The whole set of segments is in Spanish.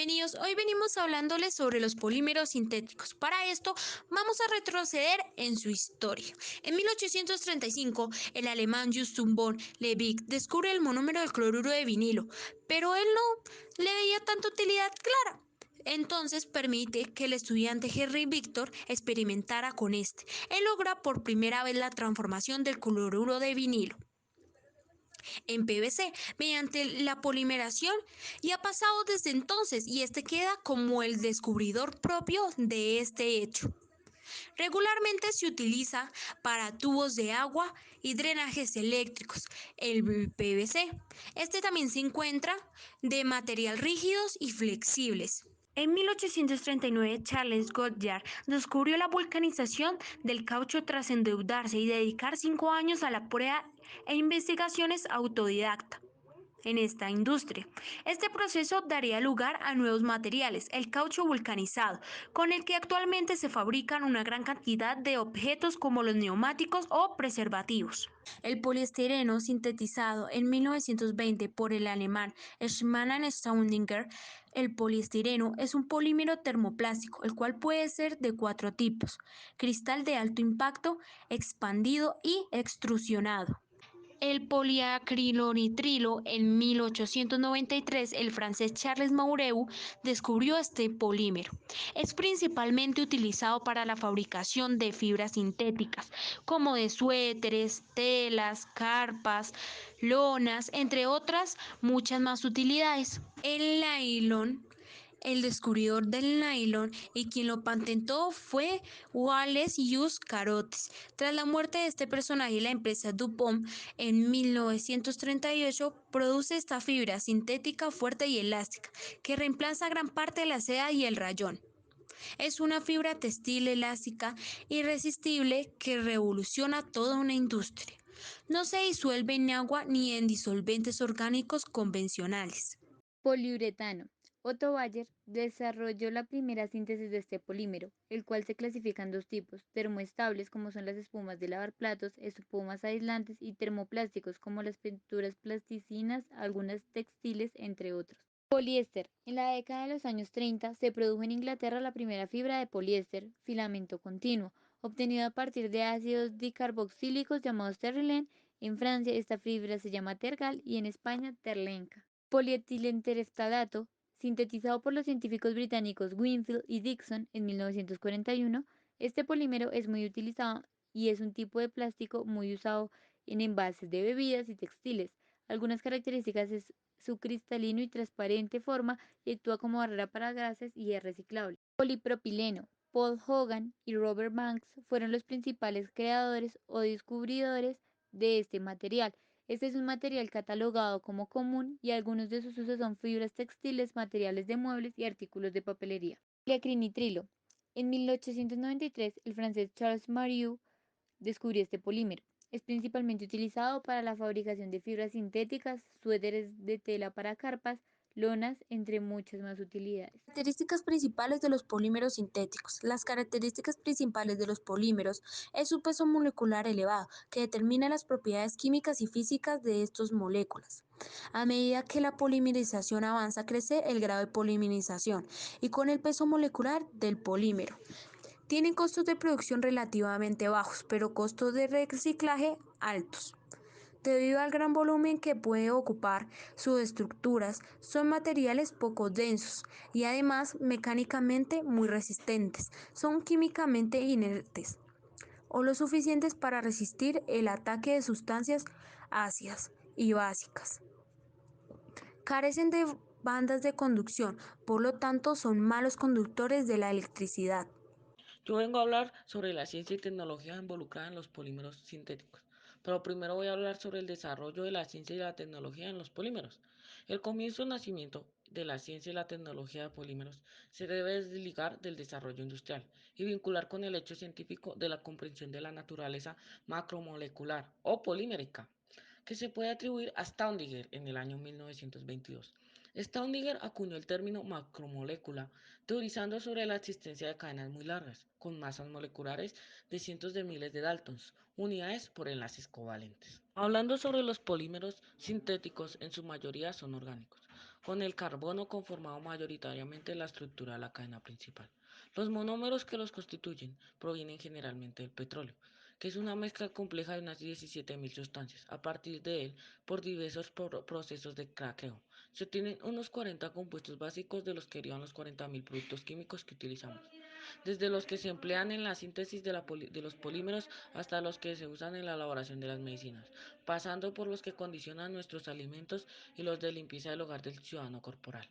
bienvenidos. Hoy venimos hablándoles sobre los polímeros sintéticos. Para esto vamos a retroceder en su historia. En 1835, el alemán Justus von Liebig descubre el monómero del cloruro de vinilo, pero él no le veía tanta utilidad clara. Entonces permite que el estudiante Henry Victor experimentara con este. Él logra por primera vez la transformación del cloruro de vinilo en PVC mediante la polimeración y ha pasado desde entonces y este queda como el descubridor propio de este hecho. Regularmente se utiliza para tubos de agua y drenajes eléctricos, el PVC. Este también se encuentra de material rígidos y flexibles. En 1839, Charles Goddard descubrió la vulcanización del caucho tras endeudarse y dedicar 5 años a la prueba e investigaciones autodidacta en esta industria. Este proceso daría lugar a nuevos materiales, el caucho vulcanizado, con el que actualmente se fabrican una gran cantidad de objetos como los neumáticos o preservativos. El poliestireno, sintetizado en 1920 por el alemán Schmann Staudinger, el poliestireno es un polímero termoplástico, el cual puede ser de 4 tipos: cristal de alto impacto, expandido y extrusionado. El poliacrilonitrilo. En 1893, el francés Charles Maureu descubrió este polímero. Es principalmente utilizado para la fabricación de fibras sintéticas, como de suéteres, telas, carpas, lonas, entre otras muchas más utilidades. El nylon. El descubridor del nylon y quien lo patentó fue Wallace Hughes Carrots. Tras la muerte de este personaje, la empresa DuPont en 1938 produce esta fibra sintética fuerte y elástica que reemplaza gran parte de la seda y el rayón. Es una fibra textil elástica y resistible que revoluciona toda una industria. No se disuelve en agua ni en disolventes orgánicos convencionales. Poliuretano. Otto Bayer desarrolló la primera síntesis de este polímero, el cual se clasifica en dos tipos: termoestables, como son las espumas de lavar platos, espumas aislantes, y termoplásticos, como las pinturas plasticinas, algunas textiles, entre otros. Poliéster. En la década de los años 30 se produjo en Inglaterra la primera fibra de poliéster, filamento continuo, obtenido a partir de ácidos dicarboxílicos llamados terlen. En Francia esta fibra se llama tergal y en España terlenca. Polietilentereftalato, sintetizado por los científicos británicos Winfield y Dixon en 1941, este polímero es muy utilizado y es un tipo de plástico muy usado en envases de bebidas y textiles. Algunas características es su cristalino y transparente forma y actúa como barrera para gases y es reciclable. Polipropileno. Paul Hogan y Robert Banks fueron los principales creadores o descubridores de este material. Este es un material catalogado como común y algunos de sus usos son fibras textiles, materiales de muebles y artículos de papelería. Poliacrinitrilo. En 1893, el francés Charles Marieau descubrió este polímero. Es principalmente utilizado para la fabricación de fibras sintéticas, suéteres de tela para carpas, lonas, entre muchas más utilidades. Características principales de los polímeros sintéticos. Las características principales de los polímeros es su peso molecular elevado, que determina las propiedades químicas y físicas de estas moléculas. A medida que la polimerización avanza, crece el grado de polimerización y con el peso molecular del polímero. Tienen costos de producción relativamente bajos, pero costos de reciclaje altos. Debido al gran volumen que puede ocupar, sus estructuras son materiales poco densos y además mecánicamente muy resistentes. Son químicamente inertes o lo suficientes para resistir el ataque de sustancias ácidas y básicas. Carecen de bandas de conducción, por lo tanto son malos conductores de la electricidad. Yo vengo a hablar sobre la ciencia y tecnología involucrada en los polímeros sintéticos, pero primero voy a hablar sobre el desarrollo de la ciencia y la tecnología en los polímeros. El comienzo y nacimiento de la ciencia y la tecnología de polímeros se debe desligar del desarrollo industrial y vincular con el hecho científico de la comprensión de la naturaleza macromolecular o polimérica, que se puede atribuir a Staudinger en el año 1922. Staudinger acuñó el término macromolécula, teorizando sobre la existencia de cadenas muy largas, con masas moleculares de cientos de miles de daltons, unidades por enlaces covalentes. Hablando sobre los polímeros sintéticos, en su mayoría son orgánicos, con el carbono conformado mayoritariamente la estructura de la cadena principal. Los monómeros que los constituyen provienen generalmente del petróleo, que es una mezcla compleja de unas 17.000 sustancias. A partir de él, por diversos procesos de craqueo, se obtienen unos 40 compuestos básicos de los que derivan los 40.000 productos químicos que utilizamos, desde los que se emplean en la síntesis de los polímeros hasta los que se usan en la elaboración de las medicinas, pasando por los que condicionan nuestros alimentos y los de limpieza del hogar del ciudadano corporal.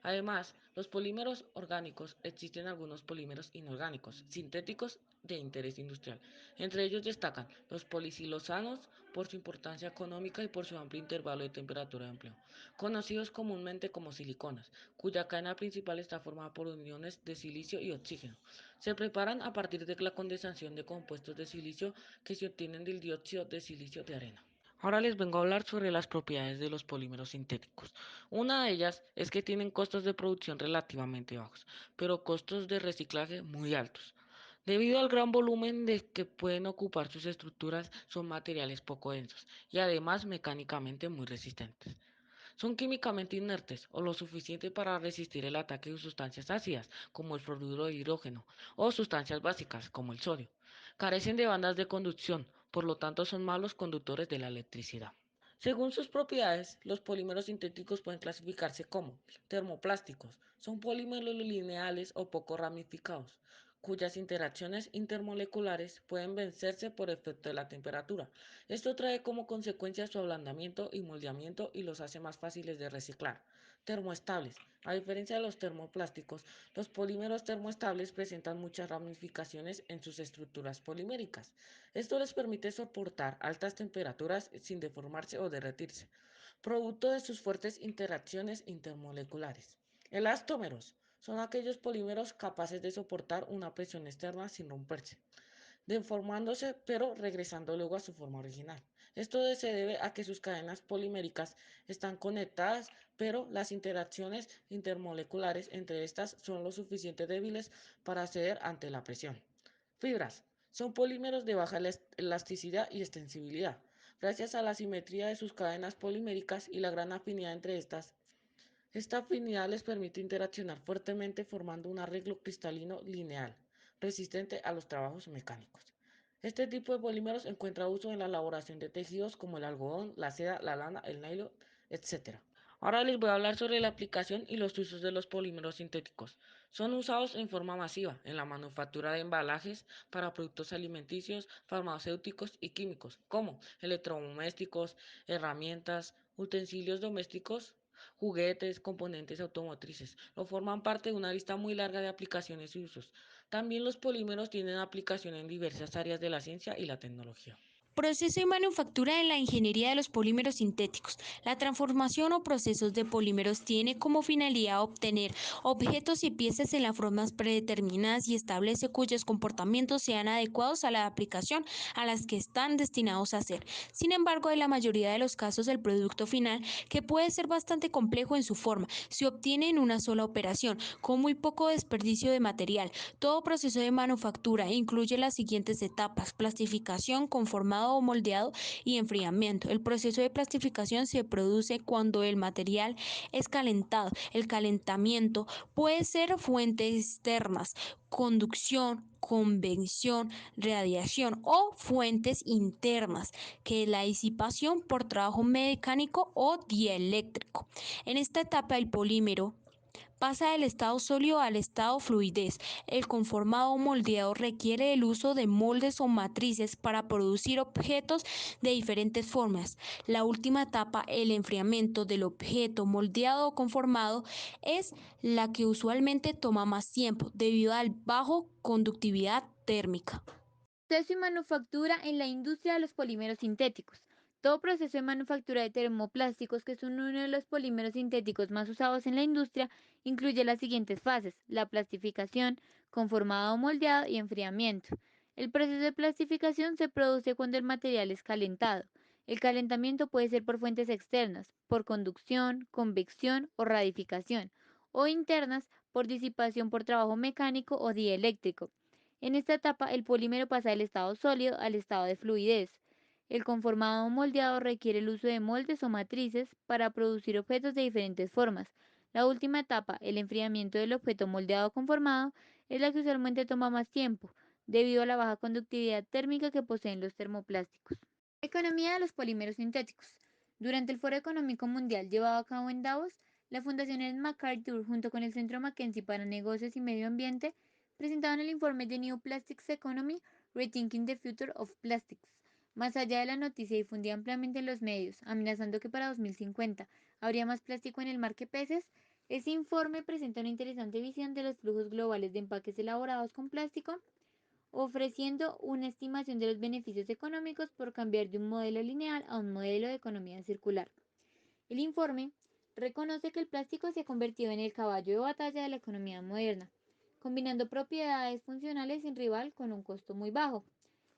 Además, los polímeros orgánicos, existen algunos polímeros inorgánicos, sintéticos de interés industrial. Entre ellos destacan los polisilosanos por su importancia económica y por su amplio intervalo de temperatura de empleo, conocidos comúnmente como siliconas, cuya cadena principal está formada por uniones de silicio y oxígeno. Se preparan a partir de la condensación de compuestos de silicio que se obtienen del dióxido de silicio de arena. Ahora les vengo a hablar sobre las propiedades de los polímeros sintéticos. Una de ellas es que tienen costos de producción relativamente bajos, pero costos de reciclaje muy altos. Debido al gran volumen de que pueden ocupar sus estructuras, son materiales poco densos y además mecánicamente muy resistentes. Son químicamente inertes o lo suficiente para resistir el ataque de sustancias ácidas, como el fluoruro de hidrógeno, o sustancias básicas, como el sodio. Carecen de bandas de conducción, por lo tanto son malos conductores de la electricidad. Según sus propiedades, los polímeros sintéticos pueden clasificarse como termoplásticos. Son polímeros lineales o poco ramificados, cuyas interacciones intermoleculares pueden vencerse por efecto de la temperatura. Esto trae como consecuencia su ablandamiento y moldeamiento y los hace más fáciles de reciclar. Termoestables. A diferencia de los termoplásticos, los polímeros termoestables presentan muchas ramificaciones en sus estructuras poliméricas. Esto les permite soportar altas temperaturas sin deformarse o derretirse, producto de sus fuertes interacciones intermoleculares. Elastómeros son aquellos polímeros capaces de soportar una presión externa sin romperse, deformándose pero regresando luego a su forma original. Esto se debe a que sus cadenas poliméricas están conectadas, pero las interacciones intermoleculares entre estas son lo suficientemente débiles para ceder ante la presión. Fibras son polímeros de baja elasticidad y extensibilidad, gracias a la simetría de sus cadenas poliméricas y la gran afinidad entre estas. Esta afinidad les permite interaccionar fuertemente formando un arreglo cristalino lineal, resistente a los trabajos mecánicos. Este tipo de polímeros encuentra uso en la elaboración de tejidos como el algodón, la seda, la lana, el nylon, etc. Ahora les voy a hablar sobre la aplicación y los usos de los polímeros sintéticos. Son usados en forma masiva en la manufactura de embalajes para productos alimenticios, farmacéuticos y químicos, como electrodomésticos, herramientas, utensilios domésticos, juguetes, componentes automotrices. Lo forman parte de una lista muy larga de aplicaciones y usos. También los polímeros tienen aplicación en diversas áreas de la ciencia y la tecnología. Proceso y manufactura en la ingeniería de los polímeros sintéticos. La transformación o procesos de polímeros tiene como finalidad obtener objetos y piezas en las formas predeterminadas y establece cuyos comportamientos sean adecuados a la aplicación a las que están destinados a ser. Sin embargo, en la mayoría de los casos el producto final, que puede ser bastante complejo en su forma, se obtiene en una sola operación, con muy poco desperdicio de material. Todo proceso de manufactura incluye las siguientes etapas: plastificación, conformado o moldeado y enfriamiento. El proceso de plastificación se produce cuando el material es calentado. El calentamiento puede ser fuentes externas, conducción, convección, radiación, o fuentes internas, que es la disipación por trabajo mecánico o dieléctrico. En esta etapa el polímero pasa del estado sólido al estado fluidez. El conformado o moldeado requiere el uso de moldes o matrices para producir objetos de diferentes formas. La última etapa, el enfriamiento del objeto moldeado o conformado, es la que usualmente toma más tiempo debido al bajo conductividad térmica. Proceso y manufactura en la industria de los polímeros sintéticos. Todo proceso de manufactura de termoplásticos, que son uno de los polímeros sintéticos más usados en la industria, incluye las siguientes fases: la plastificación, conformado o moldeado y enfriamiento. El proceso de plastificación se produce cuando el material es calentado. El calentamiento puede ser por fuentes externas, por conducción, convección o radificación, o internas por disipación por trabajo mecánico o dieléctrico. En esta etapa, el polímero pasa del estado sólido al estado de fluidez. El conformado moldeado requiere el uso de moldes o matrices para producir objetos de diferentes formas. La última etapa, el enfriamiento del objeto moldeado conformado, es la que usualmente toma más tiempo, debido a la baja conductividad térmica que poseen los termoplásticos. Economía de los polímeros sintéticos. Durante el Foro Económico Mundial llevado a cabo en Davos, la Fundación Ellen MacArthur junto con el Centro Mackenzie para Negocios y Medio Ambiente presentaron el informe de New Plastics Economy, Rethinking the Future of Plastics. Más allá de la noticia difundida ampliamente en los medios, amenazando que para 2050 habría más plástico en el mar que peces, ese informe presenta una interesante visión de los flujos globales de empaques elaborados con plástico, ofreciendo una estimación de los beneficios económicos por cambiar de un modelo lineal a un modelo de economía circular. El informe reconoce que el plástico se ha convertido en el caballo de batalla de la economía moderna, combinando propiedades funcionales sin rival con un costo muy bajo.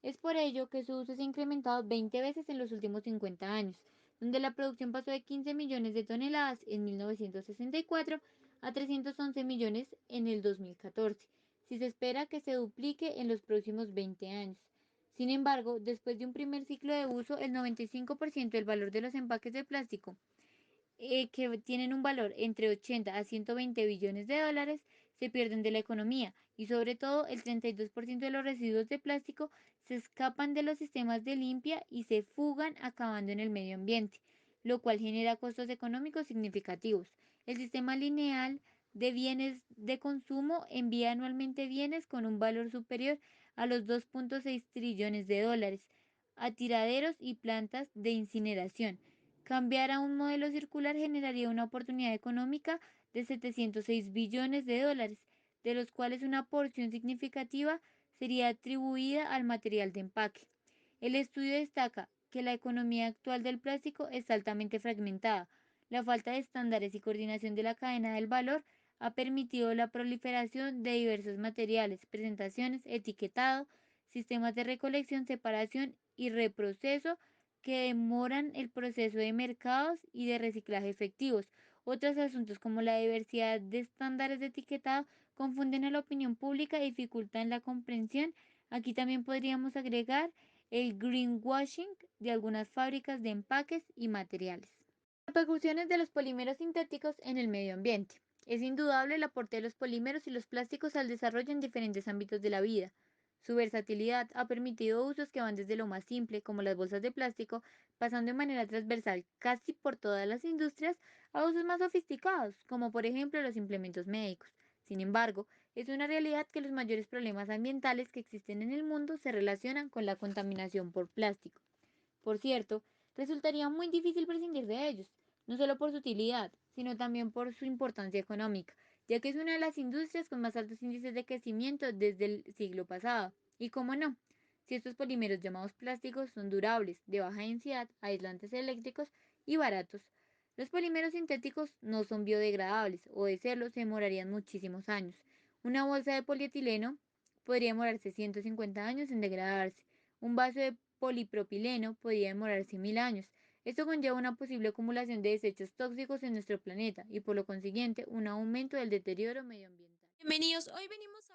Es por ello que su uso se ha incrementado 20 veces en los últimos 50 años, donde la producción pasó de 15 millones de toneladas en 1964 a 311 millones en el 2014, si se espera que se duplique en los próximos 20 años. Sin embargo, después de un primer ciclo de uso, el 95% del valor de los empaques de plástico que tienen un valor entre 80 a 120 billones de dólares, se pierden de la economía y sobre todo el 32% de los residuos de plástico se escapan de los sistemas de limpia y se fugan acabando en el medio ambiente, lo cual genera costos económicos significativos. El sistema lineal de bienes de consumo envía anualmente bienes con un valor superior a los 2.6 trillones de dólares a tiraderos y plantas de incineración. Cambiar a un modelo circular generaría una oportunidad económica de 706 billones de dólares, de los cuales una porción significativa sería atribuida al material de empaque. El estudio destaca que la economía actual del plástico es altamente fragmentada. La falta de estándares y coordinación de la cadena del valor ha permitido la proliferación de diversos materiales, presentaciones, etiquetado, sistemas de recolección, separación y reproceso que demoran el proceso de mercados y de reciclaje efectivos. Otros asuntos como la diversidad de estándares de etiquetado confunden a la opinión pública y dificultan la comprensión. Aquí también podríamos agregar el greenwashing de algunas fábricas de empaques y materiales. Repercusiones de los polímeros sintéticos en el medio ambiente. Es indudable el aporte de los polímeros y los plásticos al desarrollo en diferentes ámbitos de la vida. Su versatilidad ha permitido usos que van desde lo más simple, como las bolsas de plástico, pasando de manera transversal casi por todas las industrias, a usos más sofisticados, como por ejemplo los implementos médicos. Sin embargo, es una realidad que los mayores problemas ambientales que existen en el mundo se relacionan con la contaminación por plástico. Por cierto, resultaría muy difícil prescindir de ellos, no solo por su utilidad, sino también por su importancia económica, ya que es una de las industrias con más altos índices de crecimiento desde el siglo pasado. Y cómo no, si estos polímeros llamados plásticos son durables, de baja densidad, aislantes eléctricos y baratos. Los polímeros sintéticos no son biodegradables, o de serlo se demorarían muchísimos años. Una bolsa de polietileno podría demorarse 150 años en degradarse. Un vaso de polipropileno podría demorarse 1000 años. Esto conlleva una posible acumulación de desechos tóxicos en nuestro planeta y por lo consiguiente un aumento del deterioro medioambiental. Bienvenidos, hoy venimos